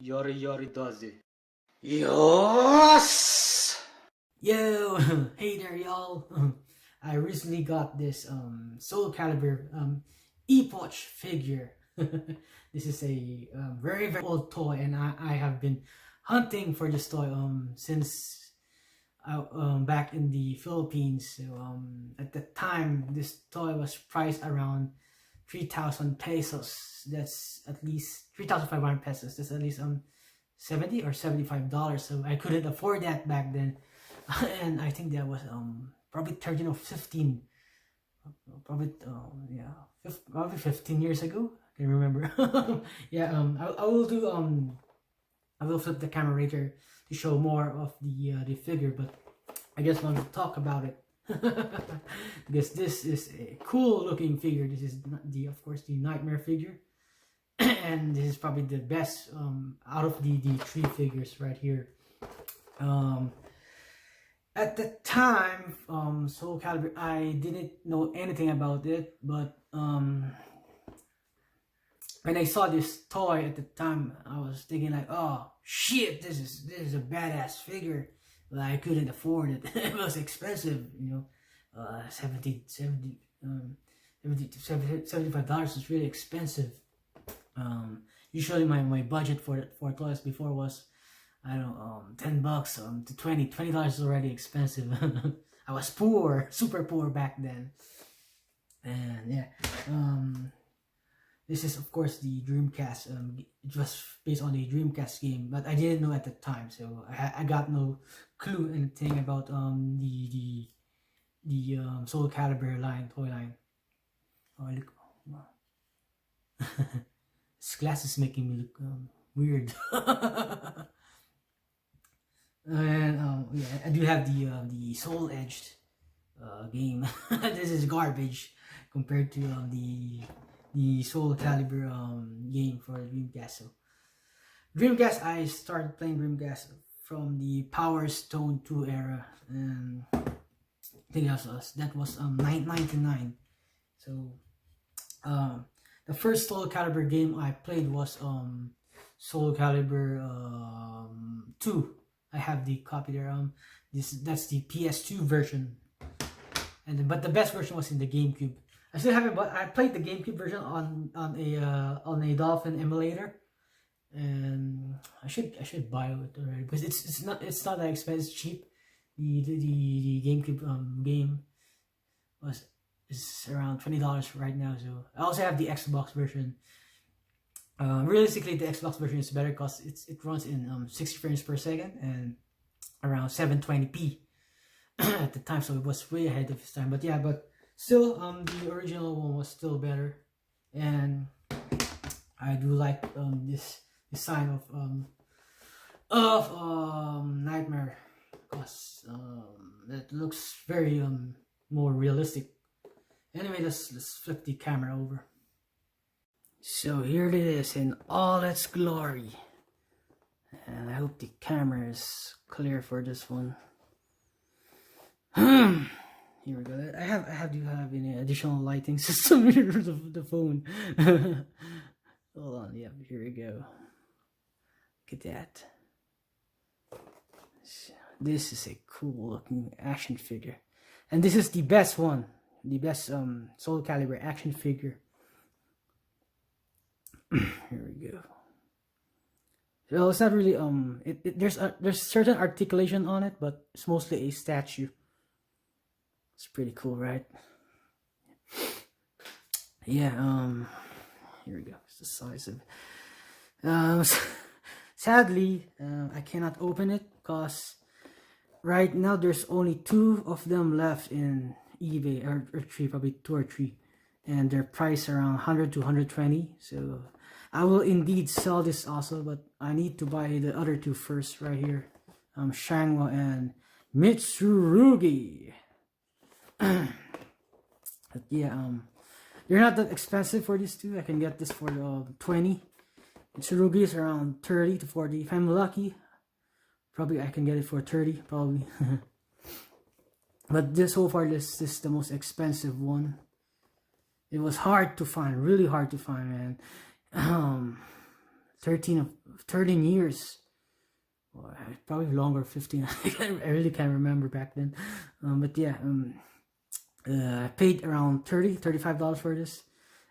Yori Yori does it. Yes! Yo, hey there, y'all. I recently got this Soul Calibur Epoch figure. This is a very very old toy, and I have been hunting for this toy since back in the Philippines. So at the time, this toy was priced around 3,000 pesos. That's at least 3,500 pesos. That's at least 70 or $75. So I couldn't afford that back then. And I think that was probably 13 or 15, probably probably 15 years ago. I can remember. Yeah, I will do I will flip the camera later to show more of the figure, but I just want to talk about it because this is a cool looking figure. This is of course the Nightmare figure, and this is probably the best out of the three figures right here. At the time, Soul Calibur, I didn't know anything about it, but when I saw this toy at the time, I was thinking like, oh shit, this is a badass figure, but I couldn't afford it. It was expensive, you know. $75 is really expensive. Usually my budget for toys before was, I don't know, $10 to $20 is already expensive. I was poor, super poor back then. And yeah, this is of course the Dreamcast. It was based on the Dreamcast game, but I didn't know at the time, so I got no clue anything about the Soul Calibur toy line. Oh look, wow. This glass is making me look weird. And yeah, I do have the Soul Edged game. This is garbage compared to the Soul Calibur game for Dreamcast. So Dreamcast, I started playing Dreamcast from the Power Stone 2 era, and I think that was 1999. So the first Soul Calibur game I played was Soul Calibur 2. I have the copy there. That's the PS2 version, but the best version was in the GameCube. I still haven't, but I played the GameCube version on a Dolphin emulator, and I should buy it already because it's not that expensive. It's cheap. The GameCube game is around $20 right now. So I also have the Xbox version. Realistically, the Xbox version is better because it runs in 60 frames per second and around 720p at the time, so it was way ahead of its time. But yeah, but still, the original one was still better, and I do like this design of Nightmare because it looks very more realistic. Anyway, let's flip the camera over. So here it is in all its glory, and I hope the camera is clear for this one. Here we go. I have to have an additional lighting system here for the phone. Hold on, yeah, here we go. Look at that. This is a cool looking action figure, and this is the best one, the best Soul Calibur action figure. Here we go. So it's not really there's certain articulation on it, but it's mostly a statue. It's pretty cool, right? Yeah. Here we go. It's the size of. Sadly, I cannot open it because right now there's only 2 of them left in eBay, or 3, probably 2 or 3, and they're priced around 100 to 120. So I will indeed sell this also, but I need to buy the other 2 first right here. Shangwa and Mitsurugi. But yeah, they're not that expensive for these 2. I can get this for 20. Mitsurugi is around 30 to 40. If I'm lucky, probably I can get it for 30, probably. But so far this is the most expensive one. It was hard to find, really hard to find, man. 13 13 years. Or probably longer, 15. I really can't remember back then. But yeah, I paid around $35 for this.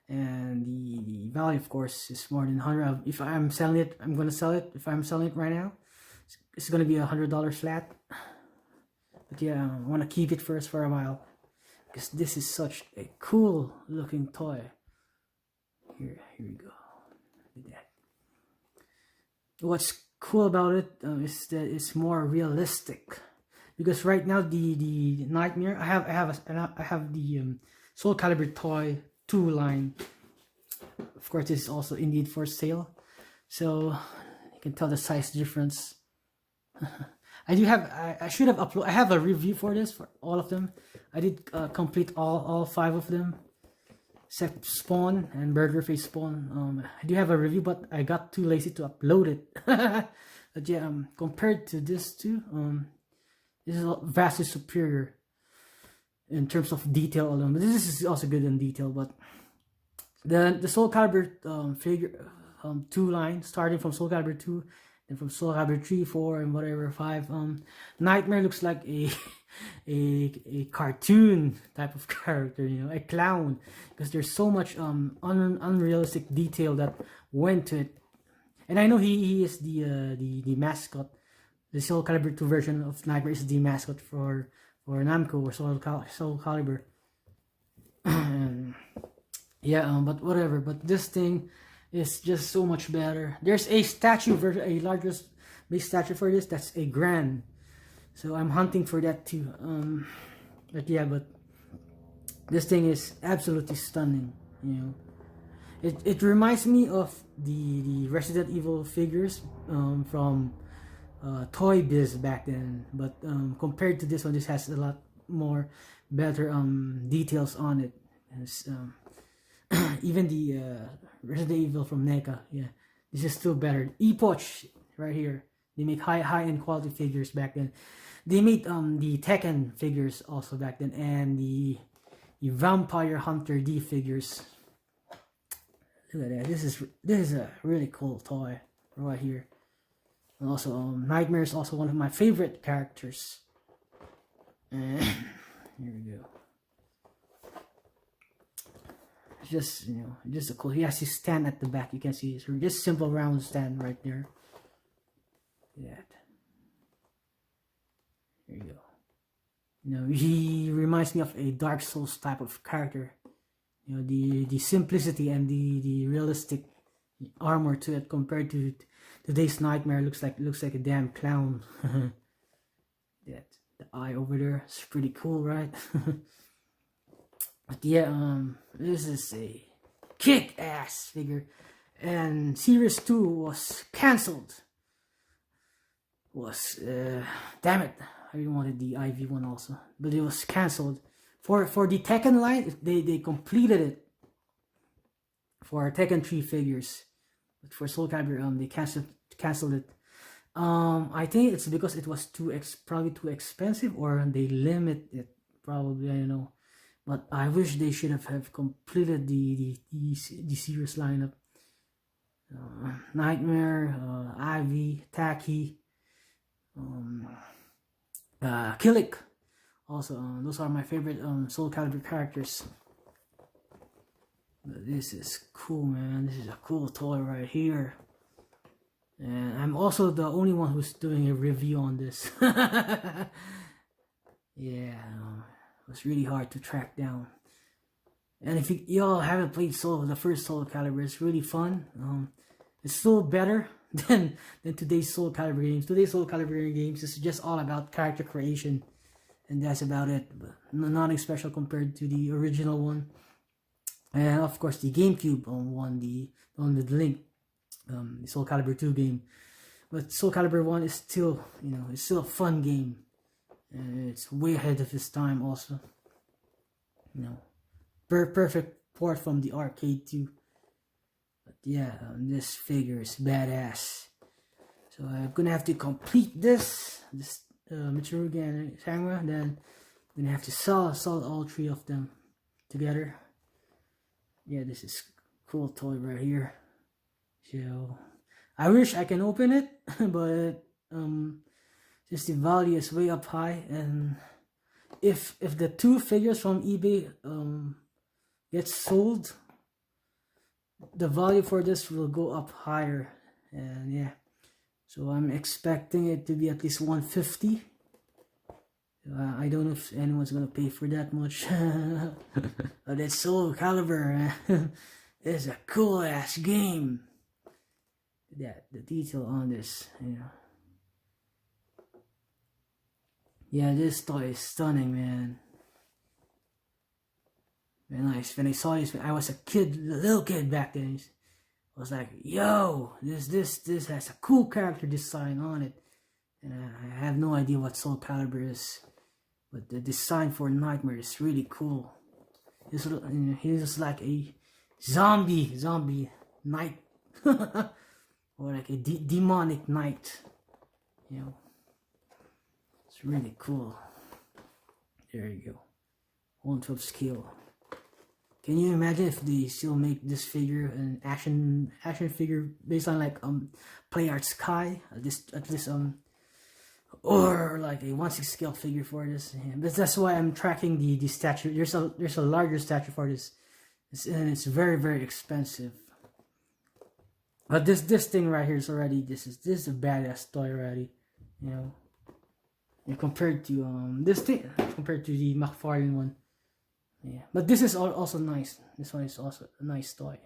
And the value, of course, is more than 100. If I'm selling it, I'm gonna sell it. If I'm selling it right now, it's gonna be $100 flat. But yeah, I want to keep it first for a while because this is such a cool looking toy. Here we go. Look at that. What's cool about it is that it's more realistic. Because right now the Nightmare, I have the Soul Calibur Toy 2 line. Of course, this is also indeed for sale, so you can tell the size difference. I should have uploaded. I have a review for this for all of them. I did complete all 5 of them, except Spawn and Burger Face Spawn. I do have a review, but I got too lazy to upload it. But yeah, compared to this two, this is vastly superior in terms of detail alone. But this is also good in detail. But the Soul Calibur figure 2 line, starting from Soul Calibur 2, and from Soul Calibur 3, 4, and whatever 5, Nightmare looks like a cartoon type of character, you know, a clown, because there's so much unrealistic detail that went to it. And I know he is the mascot. The Soul Calibur 2 version of Nightmare is the mascot for Namco or Soul Calibur. Yeah, but whatever. But this thing is just so much better. There's a statue version, a larger base statue for this. That's a grand. So I'm hunting for that too. But yeah, but this thing is absolutely stunning. You know, it reminds me of the Resident Evil figures from Toy Biz back then. But compared to this one, this has a lot more better details on it. Even the Resident Evil from NECA, yeah, this is still better. Epoch right here. They make high-end quality figures back then. They made the Tekken figures also back then, and the Vampire Hunter D figures. Look at that. This is a really cool toy right here. And also Nightmare is also one of my favorite characters. And here we go. Just, you know, just a cool. He has his stand at the back. You can see it's just simple round stand right there. Look at that. There you go. You know, he reminds me of a Dark Souls type of character. You know, the simplicity and the realistic armor to it compared to today's Nightmare looks like a damn clown. That the eye over there is pretty cool, right? But yeah, this is a kick-ass figure, and Series 2 was cancelled. Damn it, I really wanted the IV one also, but it was cancelled. For the Tekken line, they completed it for Tekken 3 figures, but for Soul Calibur, they canceled it. I think it's because it was probably too expensive, or they limit it. Probably, I don't know. But I wish they should have completed the series lineup. Nightmare, Ivy, Taki, Killick. Also, those are my favorite Soul Calibur characters. But this is cool, man. This is a cool toy right here. And I'm also the only one who's doing a review on this. Yeah. It was really hard to track down. And if y'all haven't played the first Soul Calibur, it's really fun. It's still better than today's Soul Calibur games. Today's Soul Calibur games is just all about character creation, and that's about it. But nothing special compared to the original one. And of course, the GameCube one, the one with Link, the Soul Calibur 2 game. But Soul Calibur 1 is still, you know, it's still a fun game. And it's way ahead of its time also. You know, perfect port from the arcade too. But yeah, this figure is badass. So I'm gonna have to complete this Mitsurugi and Sangwa. Then I'm gonna have to sell all 3 of them together. Yeah, this is cool toy right here. So I wish I can open it, but just the value is way up high, and if the two figures from eBay gets sold, the value for this will go up higher. And yeah, so I'm expecting it to be at least 150. I don't know if anyone's gonna pay for that much. But it's Soul Calibur. It's a cool ass game. Yeah, the detail on this, yeah, this toy is stunning, man. Very nice. When I saw this, I was a little kid back then. I was like, yo, this has a cool character design on it. And I have no idea what Soul Calibur is, but the design for Nightmare is really cool. He's like a zombie knight, or like a demonic knight. It's really cool. There you go. 1/12 scale. Can you imagine if they still make this figure an action figure based on like Play Art Sky at this or like a 1/6 scale figure for this? Yeah, but that's why I'm tracking the statue. There's a larger statue for this, and it's very, very expensive. But this thing right here is already this is a badass toy already, And compared to this thing, compared to the McFarlane one. Yeah, but this is also nice. This one is also a nice toy.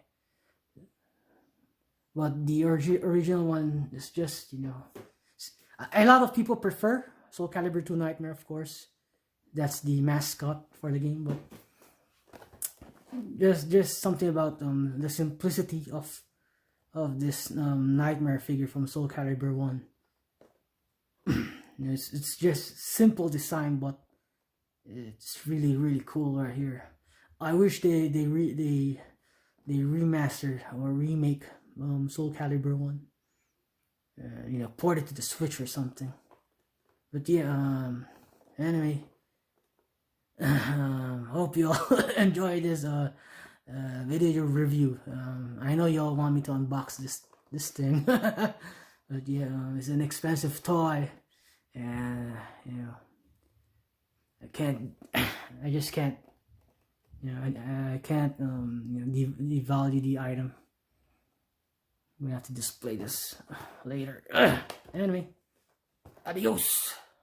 But the original one is just, a lot of people prefer Soul Calibur 2 Nightmare, of course. That's the mascot for the game, but just something about the simplicity of this Nightmare figure from Soul Calibur 1. It's just simple design, but it's really, really cool right here. I wish they remastered or remake Soul Calibur 1. Port it to the Switch or something. But yeah, anyway, hope you all enjoy this video review. I know you all want me to unbox this thing, but yeah, it's an expensive toy, and I just can't, I can't, devalue the item. We have to display this later. Anyway, adios.